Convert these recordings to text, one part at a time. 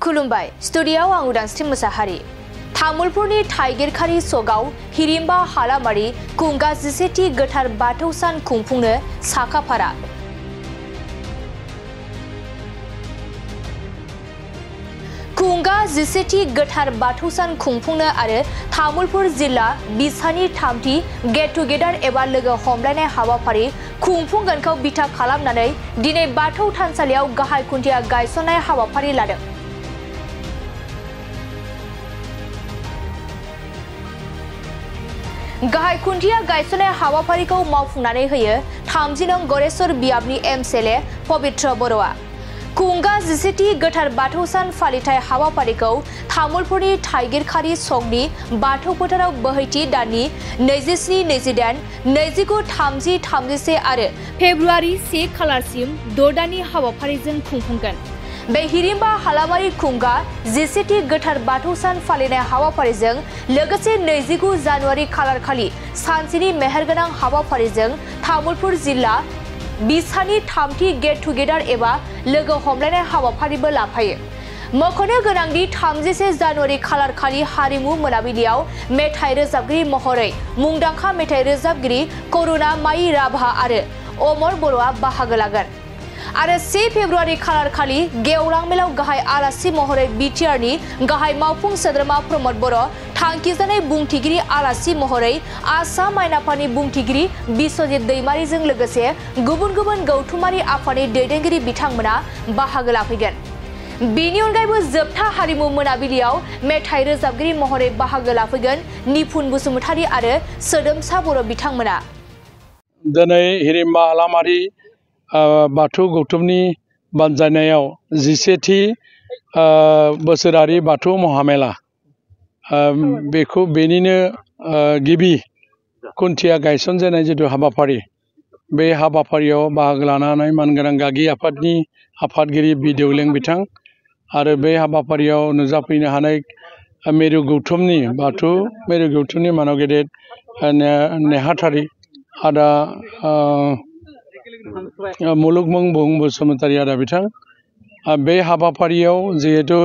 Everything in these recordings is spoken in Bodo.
खुलुमबाय स्टुडियाव आं उदांस्रि मोसाहारि तामुलपुरनि थाइगिरखारि सगाव हिरिम्बा हालामारि कुंगा 11थि गोथार बाथौ सान खुंफुंनो साखाफारा कुंगा 11थि गोथार बाथौ सान खुंफुंनो आरो तामुलपुर जिल्ला बिसानि 3थि गेट टुगेदार एबा लोगो हमलायनाय हाबाफारि खुंफुंगोनखौ बिथा खालामनानै दिनै बाथौ थानसालियाव गाहाय खुन्थिया गायसननाय हाबाफारि लादों। गाहाय खुन्थिया गायसननाय हाबाफारिखौ मावफुंनानै होयो 30 नं गरेश्वर बियाबनि एमएलए पबित्र बर'आ। कुंगा 11थि गोथार बाथौ सान फालिथाय हाबाफारिखौ तामुलपुरनि थाइगिरखारि सकनि बाथौ फोथाराव बोहैथि दाननि 27, 28, 29, 30, 31 आरो फेब्रुआरि 1 खालारसिम 6 दाननि हाबाफारिजों खुंफुंगोन। बे हिरिम्बा हालामारि कुंगा 11थि गोथार बाथौ सान फालिनाय हाबाफारिजों लोगोसे 29 जानुवारि खालारखालि सानसेनि मेहेरगोनां हाबाफारिजों तामुलपुर जिल्ला बिसानि 3थि गेट टुगेदार एबा लोगो हमलायनाय हाबाफारिबो लाफायो। मख'नो गोनांदि 31 जानुवारि खालारखालि हारिमु मोनाबिलियाव मेथाइ रोजाबगिरि महरै मुंदांखा मेथाइ रोजाबगिरि करुणा माई राभा आरो अमर बर'आ बाहागो लागोन। आरो 1 फेब्रुआरि खालारखालि गेवलां मेलाव गाहाय आलासि महरै बिटिआरनि गाहाय मावफुं सोद्रोमा प्रमद बर', थांखिजानाय बुंथिगिरि आलासि महरै आसाम आयेन आफादनि बुंथिगिरि बिश्वजित दैमारिजों लोगोसे गुबुन गुबुन गौथुमारि आफादनि दैदेनगिरि बिथांमोना बाहागो लाफैगोन। बेनि अनगायैबो जोबथा हारिमु मोनाबिलियाव मेथाइ रोजाबगिरि महरै बाहागो लाफैगोन निपुन बसुमतारी आरो सोदोमसा बर' बिथांमोना। दिनै हिरिम्बा हालामारि बाथौ गौथुमनि बानजायनायाव 11थि बोसोरारि बाथौ महामेला बेखौ बेनिनो गिबि खुन्थिया गायसनजेननाय जिथु हाबाफारि बे हाबाफारियाव बाहागो लानानै मानगोनां गागि आफादनि आफादगिरि बि देवलें बिथां आरो बे हाबाफारियाव नुजाफैनो हानाय मेरु गौथुमनि बाथौ मेरु गौथुमनि मानाव गेदेर नेहाथारि आदा मुलुगमुं बुहुम बसुमतारी आदा बिथां बे हाबाफारियाव जिहेतु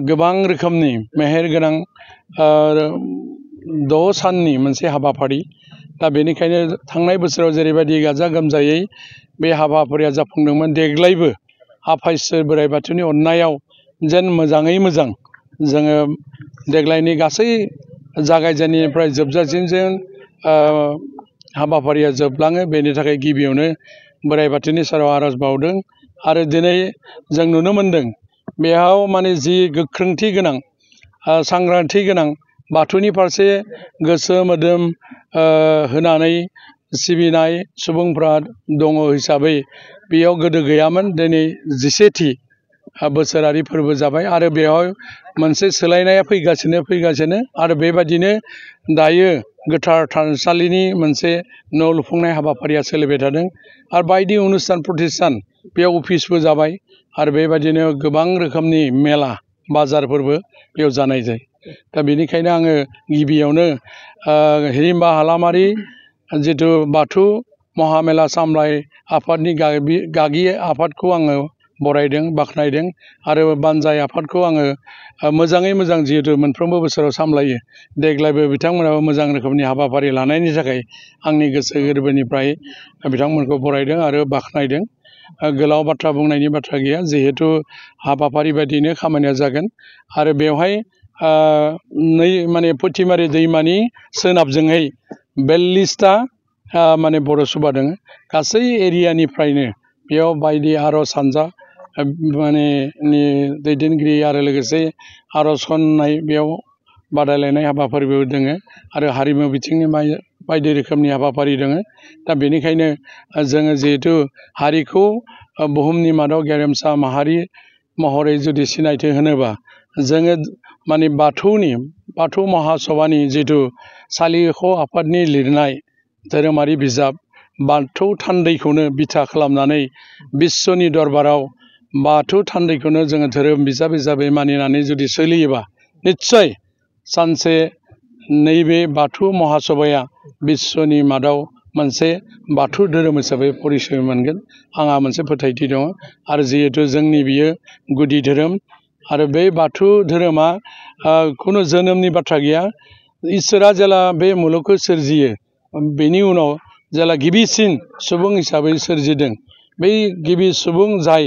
गोबां रोखोमनि मेहेरगोनां 6 साननि मोनसे हाबाफारि दा बेनिखायनो थांनाय बोसोराव जेरैबायदि गाजा गोमजायै बे हाबाफारिया जाफुंदोंमोन देग्लायबो आफा इसोर बोराइ बाथौनि अननायाव जेन मोजाङै मोजां जोङो देग्लायनि गासै जागायजेननायनिफ्राय जोबजासिम जों हाबाफारिया जोबलाङो बेनि थाखाय गिबियावनो बोराइ बाथौनि सेराव आरज बावदों आरो दिनै जों नुनो मोनदों बेयाव माने जि गोख्रोंथि गोनां सांग्रांथि गोनां बाथौनि फारसे गोसो मोदोम होनानै सिबिनाय सुबुंफ्रा दङ हिसाबै बेयाव गोदो गैयामोन दिनै 11थि बोसोरारि फोरबो जाबाय आरो बेयाव मोनसे सोलायनाया फैगासिनो आरो बेबायदिनो दायो गोथार थानसालिनि मोनसे न' लुफुंनाय हाबाफारिया सोलिबाय थादों आरो बायदि अनुस्थान प्रतिष्ठान बेयाव अफिसबो जाबाय आरो बेबायदिनो गोबां रोखोमनि मेला बाजारफोरबो बेयाव जानाय जायो। दा बेनिखायनो आङो गिबियावनो हिरिम्बा हालामारि जिथु बाथौ महामेला सामलाय आफादनि गागि आफादखौ आङो बरायदों बाख्नायदों आरो बानजाय आफादखौ आङो मोजाङै मोजां जिहेतु मोनफ्रोमबो बोसोराव सामलायो देग्लायबो बिथांमोनाबो मोजां रोखोमनि हाबाफारि लानायनि थाखाय आंनि गोसो गोरबोनिफ्राय बिथांमोनखौ बरायदों आरो बाख्नायदों। गोलाव बाथ्रा बुंनायनि बाथ्रा गैया जिहेतु हाबाफारि बायदिनो खामानिया जागोन आरो बेवहाय माने पथिमारि दैमानि सोनाबजोंहाय 42टा माने बर' सभा दङ गासै एरियानिफ्रायनो बेयाव बायदि आरज हानजा माने दैदेनगिरि आरो लोगोसे आरज खननाय बेयाव बादायलायनाय हाबाफारिबो दङ आरो हारिमु बिथिंनि बायदि रोखोमनि हाबाफारि दङ। दा बेनिखायनो जोङो जिहेतु हारिखौ बुहुमनि मादाव गेरेमसा माहारि महरै जुदि सिनायथि होनोबा जोङो माने बाथौ महासभानि जिथु सालिख' आफादनि लिरनाय धोरोमारि बिजाब बाथौ थान्दैखौनो बिथा खालामनानै बिश्वनि दरबाराव बाथौ थान्दैखौनो जोङो धोरोम बिजाब हिसाबै मानिनानै जुदि सोलियोबा निस्सय सानसे नैबे बाथौ महासभाया बिश्वनि मादाव मोनसे बाथौ धोरोम हिसाबै परिचय मोनगोन आंहा मोनसे फोथायथि दङ आरो जिहेतु जोंनि बियो गुदि धोरोम आरो बे बाथौ धोरोमा खुनु जोनोमनि बाथ्रा गैया इसोरा जेला बे मुलुगखौ सोरजियो बेनि उनाव जेला गिबिसिन सुबुं हिसाबै सोरजिदों बै गिबि सुबुं जाय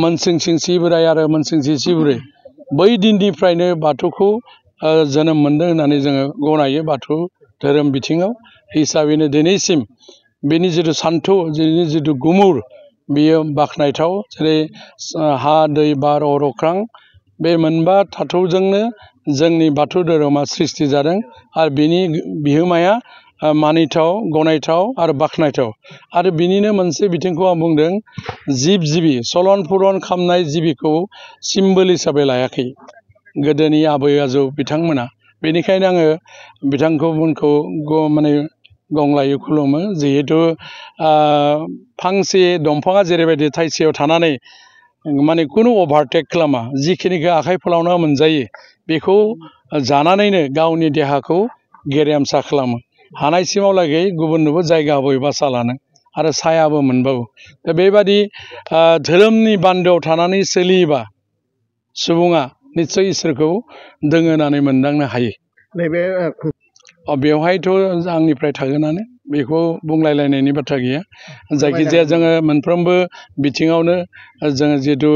मोनसिंसिं सिबोराय आरो मोनसिंसिं सिबुरै बै दिननिफ्रायनो बाथौखौ जोनोम मोनदों होननानै जोङो गनायो बाथौ धोरोम बिथिङाव हिसाबैनो दिनैसिम बेनि जिथु सान्थौ बेनि जिथु गुमुर बियो बाख्नायथाव जेरै हा दै बार अर अख्रां बे मोनबा थाथौजोंनो जोंनि बाथौ धोरोमा सृष्टि जादों आरो बिनि बिहोमाया मानिथाव गनायथाव आरो बाख्नायथाव आरो बिनिनो मोनसे बिथिंखौ आं बुंदों जिब जिबि सलन पुरन खालामनाय जिबिखौ सिम्बल हिसाबै लायाखै गोदोनि आबै आजौ बिथांमोना बेनिखायनो आङो बिथांमोनखौ माने गंलायै खुलुमो जिहेतु फांसे दंफाङा जेरैबायदि थाइसेयाव थानानै माने खुनु अभारटेक खालामा जिखिनिखौ आखाइ फोलावना मोनजायो बेखौ जानानैनो गावनि देहाखौ गेरेमसा खालामो हानायसिमावलागै गुबुननोबो जायगा होयो बासा लानो आरो सायाबो मोनबावो दा बेबादि धोरोमनि बान्दोआव थानानै सोलियोबा सुबुङा निस्सय इसोरखौ दोङो होननानै मोनदांनो हायो नैबे बेवहायथ' आंनिफ्राय थागोनानो बेखौ बुंलायलायनायनि बाथ्रा गैया जायखिजाया जोङो मोनफ्रोमबो बिथिङावनो जोङो जिहेतु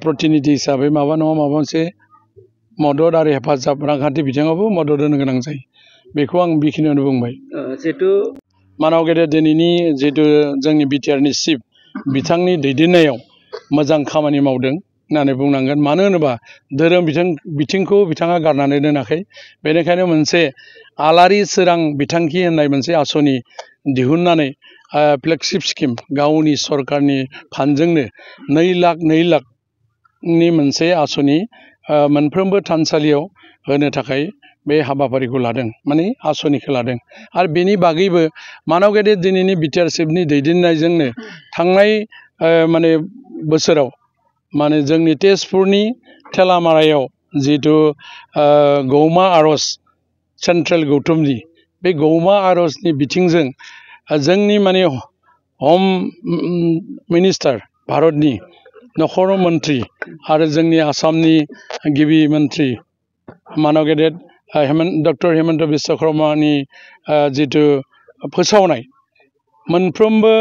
प्रतिनिधि हिसाबै माबा नङा माबा मोनसे मदद आरो हेफाजाब रांखान्थि बिथिङावबो मदद होनो गोनां जायो बेखौ आं बेखिनियावनो बुंबाय जिहेतु मानाव गेदेर दिनैनि जिहेतु जोंनि बिटिआरनि चिफ बिथांनि दैदेननायाव मोजां खामानि मावदों होननानै बुंनांगोन मानो होनोबा धोरोम बिथिंखौ बिथाङा गारनानै दोनाखै बेनिखायनो मोनसे आलारि सोरां बिथांखि होननाय मोनसे आसनि दिहुननानै फ्लेगशिप स्किम गावनि सरकारनि फान्डजोंनो 2 लाखनि मोनसे आसनि मोनफ्रोमबो थानसालियाव होनो थाखाय बे हाबाफारिखौ लादों माने आसनिखौ लादों आरो बेनि बागैबो मानाव गेदेर दिनैनि बिटिआर चिफनि दैदेननायजोंनो थांनाय माने बोसोराव माने जोंनि तेजपुरनि थेलामारायाव जिथु गौमा आरज सेन्ट्रेल गौथुमनि बे गौमा आरजनि बिथिंजों जोंनि माने हम मिनिस्टार भारतनि नखर मन्त्रि आरो जोंनि आसामनि गिबि मन्त्रि मानाव गेदेर डक्टर हेमन्त बिश्व शर्मानि जिथु फोसावनाय मोनफ्रोमबो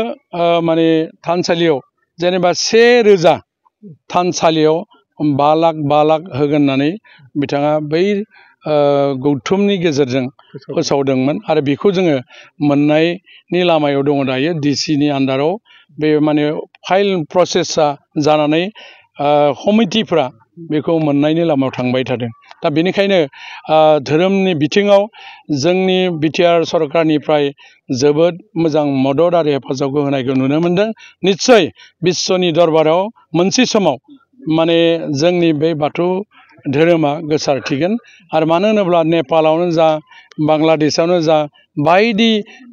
माने थानसालियाव जेनेबा 1000 थानसालियाव 5 लाख होगोन होननानै बिथाङा बै गौथुमनि गेजेरजों फोसावदोंमोन आरो बेखौ जोङो मोननायनि लामायाव दङ दायो डिसिनि आन्डाराव बे माने फाइल प्रसेसा जानानै कमिटिफ्रा बेखौ मोननायनि लामायाव थांबाय थादों दा बेनिखायनो धोरोमनि बिथिङाव जोंनि बिटिआर सरकारनिफ्राय जोबोद मोजां मदद आरो हेफाजाबखौ होनायखौ नुनो मोनदों निस्सय बिश्वनि दरबाराव मोनसे समाव माने जोंनि बे बाथौ धोरोमा गोसारथिगोन आरो मानो होनोब्ला नेपालावनो जा बांलादेशआवनो जा बायदि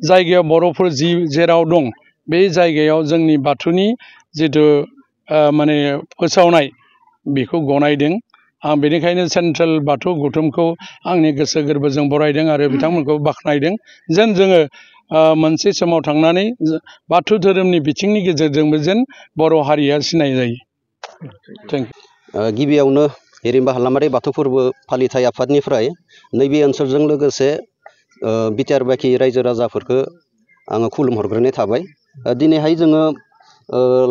जायगायाव बर'फोर जेराव दं बे जायगायाव जोंनि बाथौनि जिथु माने फोसावनाय बेखौ गनायदों आं बेनिखायनो सेन्ट्रेल बाथौ गौथुमखौ आंनि गोसो गोरबोजों बरायदों आरो बिथांमोनखौ बाख्नायदों जेन जोङो मोनसे समाव थांनानै बाथौ धोरोमनि बिथिंनि गेजेरजोंबो जेन बर' हारिया सिनाय जायो थेंक इउ गिबियावनो हिरिम्बा हालामारि बाथौ फोरबो फालिथाय आफादनिफ्राय नैबे ओनसोलजों लोगोसे बिटिआर बाखि रायजो राजाफोरखौ आङो खुलुमहरग्रोनाय थाबाय दिनैहाय जोङो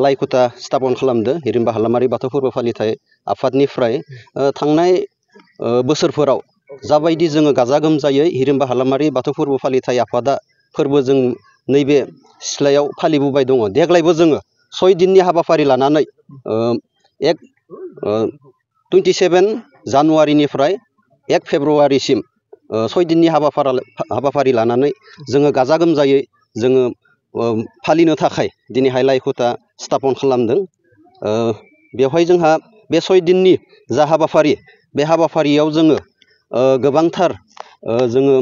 लाइखुथा स्थापन खालामदो हिरिम्बा हालामारि बाथौ फोरबो फालिथाय आफादनिफ्राय थांनाय बोसोरफोराव जाबायदि जोङो गाजा गोमजायै हिरिम्बा हालामारि बाथौ फोरबो फालिथाय आफादा फोरबो जों नैबे सिथ्लायाव फालिबोबाय दङ देग्लायबो जोङो 6 दिननि हाबाफारि लानानै 27 जानुवारिनिफ्राय 1 फेब्रुवारिसिम 6 दिननि हाबाफारि लानानै जोङो गाजा गोमजायै जोङो फालिनो थाखाय दिनैहाय लाइखुथा स्थापन खालामदों बेवहाय जोंहा बे 6 दिननि जा हाबाफारि बे हाबाफारियाव जोङो गोबांथार जोङो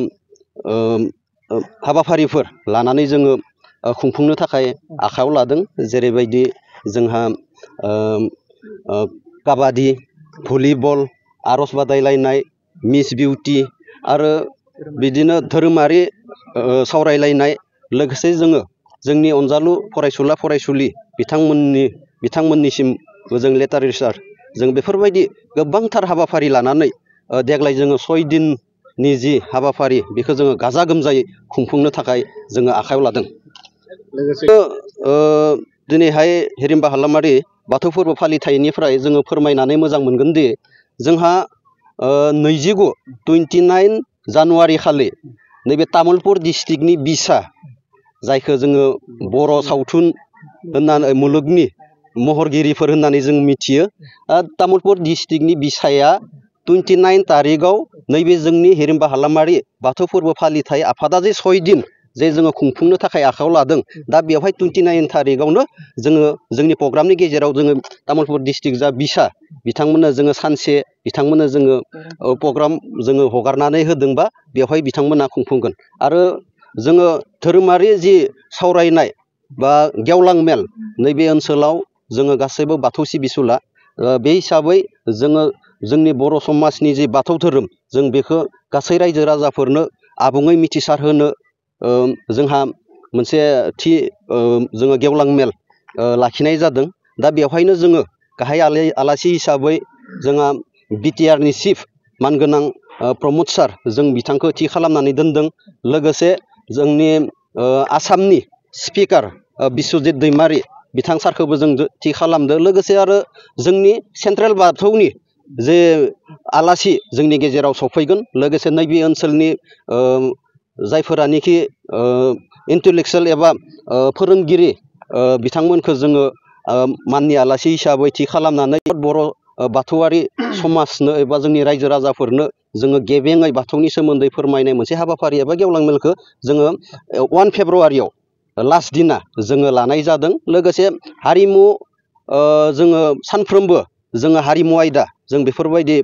हाबाफारिफोर लानानै जोङो खुंफुंनो थाखाय आखायाव लादों जेरैबायदि जोंहा काबादि भलिबल आरज बादायलायनाय मिस बिउटि आरो बिदिनो धोरोमारि सावरायलायनाय लोगोसे जोङो जोंनि अनजालु फरायसुला फरायसुलि बिथांमोननिसिम जों लेटार जों बेफोरबायदि गोबांथार हाबाफारि लानानै देग्लाय जोङो 6 दिननि जि हाबाफारि बेखौ जोङो गाजा गोमजायै खुंफुंनो थाखाय जोङो आखायाव लादों। दिनैहाय हिरिमबा हालामारि बाथौ फोरबो फालिथायनिफ्राय जोङो फोरमायनानै मोजां मोनगोन दि जोंहा 29 जानुवारि खालि नैबे तामुलपुर डिस्ट्रिक्टनि बिसा जायखौ जोङो बर' सावथुन होननानै मुलुगनि महरगिरिफोर होननानै जों मिथियो। तामुलपुर डिस्ट्रिक्टनि बिसाया 29 तारिखआव नैबे जोंनि हिरिमबा हालामारि बाथौ फोरबो फालिथाय आफादा जे 6 दिन जे जोङो खुंफुंनो थाखाय आखायाव लादों, दा बेवहाय 29 तारिखआवनो जोङो जोंनि प्रग्रामनि गेजेराव जोङो तामुलपुर डिस्ट्रिक्ट जा बिसा बिथांमोननो जोङो सानसे बिथांमोननो जोङो प्रग्राम जोङो हगारनानै होदोंबा बेवहाय बिथांमोना खुंफुंगोन। आरो जोङो धोरोमारि जि सावरायनाय बा गेवलां मेल नैबे ओनसोलाव जोङो गासैबो बाथौ सिबिसुला बे हिसाबै जोङो जोंनि बर' समाजनि जि बाथौ धोरोम जों बेखौ गासै रायजो राजाफोरनो आबुङै मिथिसार होनो जोंहा मोनसे थि जोङो गेवलां मेल लाखिनाय जादों। दा बेवहायनो जोङो गाहाय आलासि हिसाबै जोंहा बिटिआरनि चिफ मानगोनां प्रमद सार जों बिथांखौ थि खालामनानै दोनदों। लोगोसे जोंनि आसामनि स्पिकार बिस्वजित दैमारि बिथां सारखौबो जों थि खालामदों। लोगोसे आरो जोंनि सेन्ट्रेल बाथौनि जे आलासि जोंनि गेजेराव सफैगोन, लोगोसे नैबे ओनसोलनि जायफोरानोखि इन्टेलेक्सुयेल एबा फोरोंगिरि बिथांमोनखौ जोङो माननि आलासि हिसाबै थि खालामनानै बर' बाथौआरि समाजनो एबा जोंनि रायजो राजाफोरनो जोङो गेबेङै बाथौनि सोमोन्दै फोरमायनाय मोनसे हाबाफारि एबा गेवलां मेलखौ जोङो 1 फेब्रुवारियाव लास्ट दिना जोङो लानाय जादों। लोगोसे हारिमु जोङो सानफ्रोमबो जोङो हारिमु आयदा जों बेफोरबायदि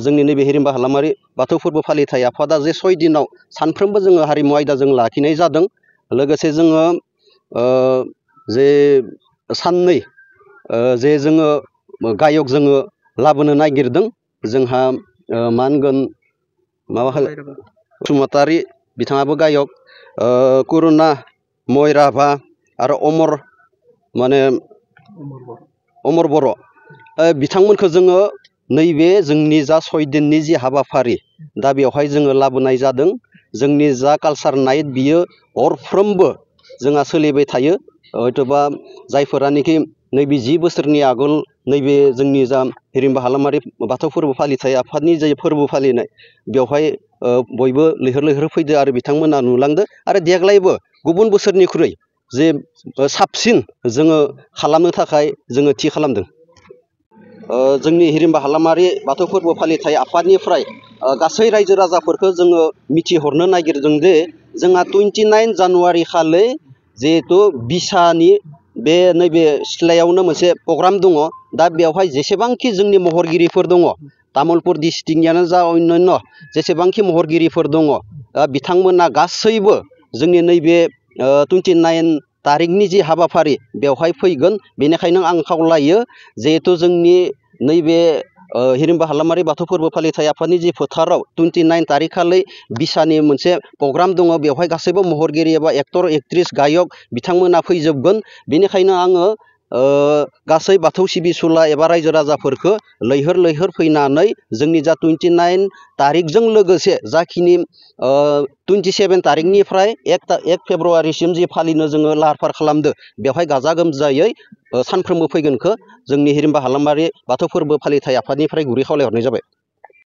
जोंनि नैबे हिरिमबा हालामारि बाथौ फोरबो फालिथाय आफादा जे 6 दिनाव सानफ्रोमबो जोङो हारिमु आयदा जों लाखिनाय जादों। लोगोसे जोङो जे साननै जे जोङो गायक जोङो लाबोनो नागिरदों। जोंहा मा होनगोन बसुमतारी बिथाङाबो गायक, करुना मयराभा आरो अमर बर' बिथांमोनखौ जोङो नैबे जोंनि जा 6 दिननि जि हाबाफारि दा बेवहाय जोङो लाबोनाय जादों। जोंनि जा कालचार नाइट बियो हरफ्रोमबो जोंहा सोलिबाय थायो। हयथ'बा जायफोरानोखि नैबे 10 बोसोरनि आगोल नैबे जोंनि जा हिरिमबा हालामारि बाथौ फोरबो फालिथाय आफादनि जे फोरबो फालिनाय बेवहाय बयबो लैहोर लैहोर फैदो आरो बिथांमोना नुलांदो। आरो देग्लायबो गुबुन बोसोरनिख्रुइ जे साबसिन जोङो खालामनो थाखाय जोङो थि खालामदों। जोंनि हिरिमबा हालामारि बाथौ फोरबो फालिथाय आफादनिफ्राय गासै रायजो राजाफोरखौ जोङो मिथिहरनो नागिरदों जे जोंहा 29 जानुवारि खालि जिहेथु बिसानि बे नैबे सिथ्लायावनो मोनसे प्रग्राम दङ। दा बेवहाय जेसेबांखि जोंनि महरगिरिफोर दङ, तामुलपुर डिस्ट्रिक्टनियानो जा अन्यान्य जेसेबांखि महरगिरिफोर दङ, बिथांमोना गासैबो जोंनि नैबे 29 तारिखनि जि हाबाफारि बेवहाय फैगोन। बेनिखायनो आं खावलायो जिहेथु जोंनि नैबे हिरिमबा हालामारि बाथौ फोरबो फालिथाय आफादनि जि फोथाराव 29 तारिख खालि बिसानि मोनसे प्रग्राम दङ, बेवहाय गासैबो महरगिरि एबा एक्टर एक्ट्रिस गायक बिथांमोना फैजोबगोन। बेनिखायनो आङो गासै बाथौ सिबिसुला एबा रायजो राजाफोरखौ लैहोर लैहोर फैनानै जोंनि जा 29 तारिखजों लोगोसे जाखिनि 27 तारिखनिफ्राय 1 फेब्रुवारिसिम जि फालिनो जोङो लाहार फाहार खालामदो, बेवहाय गाजा गोमजायै सानफ्रोमबो फैगोनखौ जोंनि हिरिमबा हालामारि बाथौ फोरबो फालिथाय आफादनिफ्राय गुरै खावलायहरनाय जाबाय।